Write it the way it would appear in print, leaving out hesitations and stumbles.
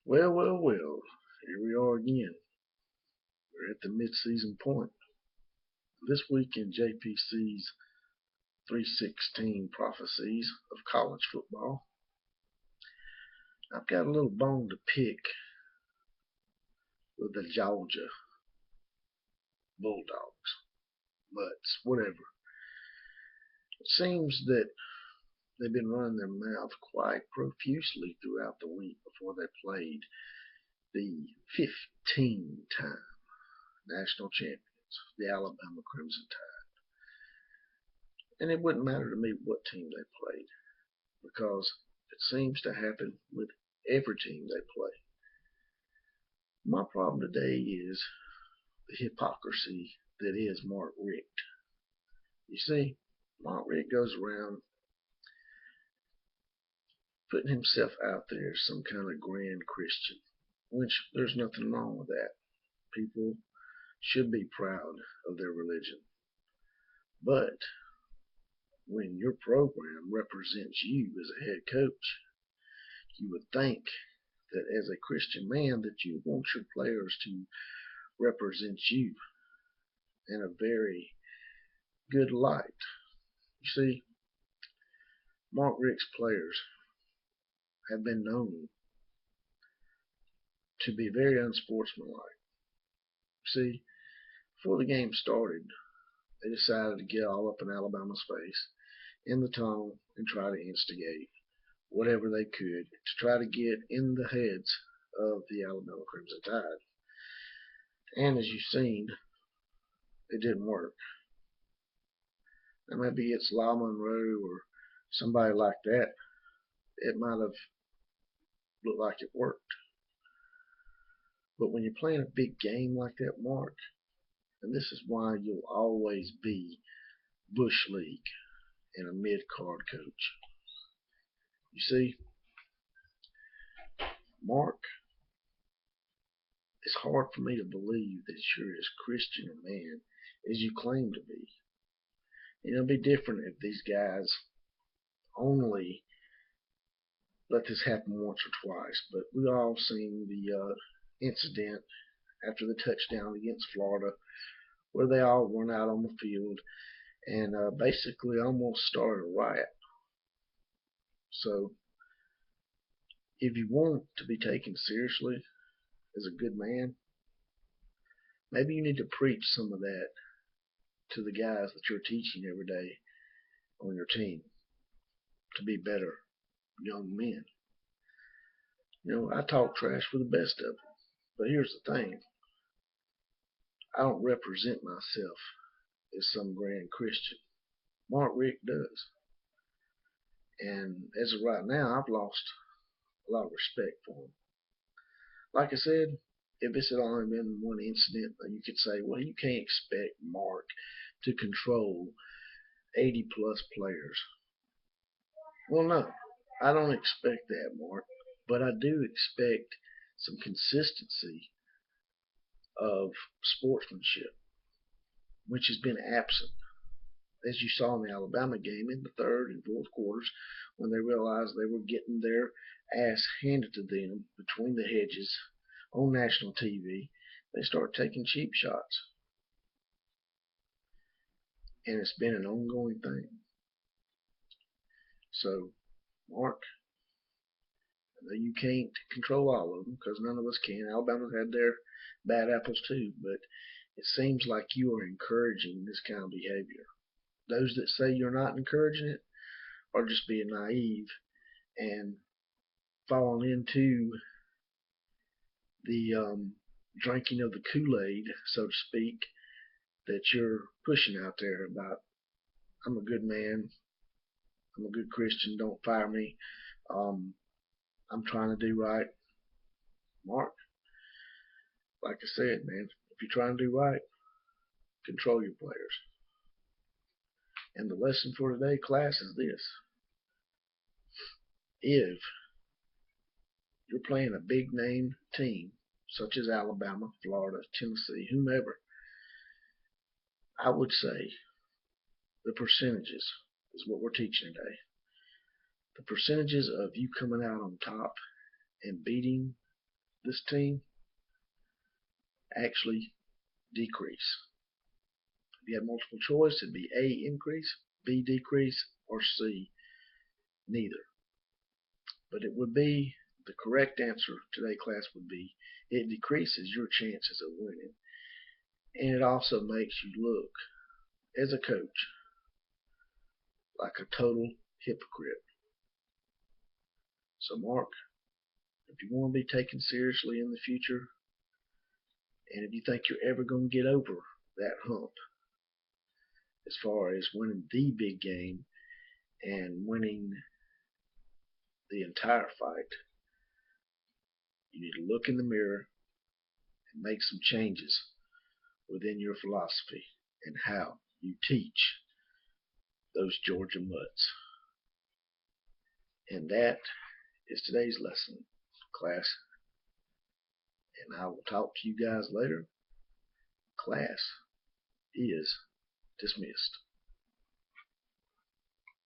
Well, well, well. Here we are again. We're at the mid-season point. This week in JPC's 316 Prophecies of College Football, I've got a little bone to pick with the Georgia Bulldogs. But whatever. It seems that they've been running their mouth quite profusely throughout the week before they played the 15-time national champions, the Alabama Crimson Tide. And it wouldn't matter to me what team they played, because it seems to happen with every team they play. My problem today is the hypocrisy that is Mark Richt. You see, Mark Richt goes around putting himself out there as some kind of grand Christian, which there's nothing wrong with that. People should be proud of their religion. But when your program represents you as a head coach, you would think that as a Christian man that you want your players to represent you in a very good light. You see, Mark Richt's players have been known to be very unsportsmanlike. See, before the game started, they decided to get all up in Alabama's face in the tunnel and try to instigate whatever they could to try to get in the heads of the Alabama Crimson Tide. And as you've seen, it didn't work. Now maybe it's La Monroe or somebody like that. It might have looked like it worked. But when you're playing a big game like that, Mark, and this is why you'll always be Bush League and a mid-card coach. You see, Mark, it's hard for me to believe that you're as Christian a man as you claim to be. It'll be different if these guys only let this happen once or twice, but we all seen the incident after the touchdown against Florida where they all run out on the field and basically almost started a riot. So if you want to be taken seriously as a good man, maybe you need to preach some of that to the guys that you're teaching every day on your team to be better young men. You know, I talk trash for the best of them, but here's the thing. I don't represent myself as some grand Christian. Mark Richt does. And as of right now, I've lost a lot of respect for him. Like I said, if this had only been one incident, you could say, well, you can't expect Mark to control 80 plus players. Well, no, I don't expect that, Mark, but I do expect some consistency of sportsmanship, which has been absent, as you saw in the Alabama game in the third and fourth quarters when they realized they were getting their ass handed to them between the hedges on national TV. They started taking cheap shots. And it's been an ongoing thing. So, Mark, I know you can't control all of them because none of us can. Alabama's had their bad apples too, but it seems like you are encouraging this kind of behavior. Those that say you're not encouraging it are just being naive and falling into the drinking of the Kool-Aid, so to speak, that you're pushing out there about, I'm a good man, I'm a good Christian, don't fire me, I'm trying to do right. Mark, like I said, man, if you're trying to do right, control your players. And the lesson for today, class, is this. If you're playing a big name team, such as Alabama, Florida, Tennessee, whomever, I would say the percentages is what we're teaching today. The percentages of you coming out on top and beating this team actually decrease. If you had multiple choice, it'd be A, increase, B, decrease, or C, neither. But it would be, the correct answer today, class, would be it decreases your chances of winning. And it also makes you look, as a coach, like a total hypocrite. So Mark, if you want to be taken seriously in the future, and if you think you're ever going to get over that hump as far as winning the big game and winning the entire fight, you need to look in the mirror and make some changes within your philosophy and how you teach those Georgia mutts. And that is today's lesson, class. And I will talk to you guys later. Class is dismissed.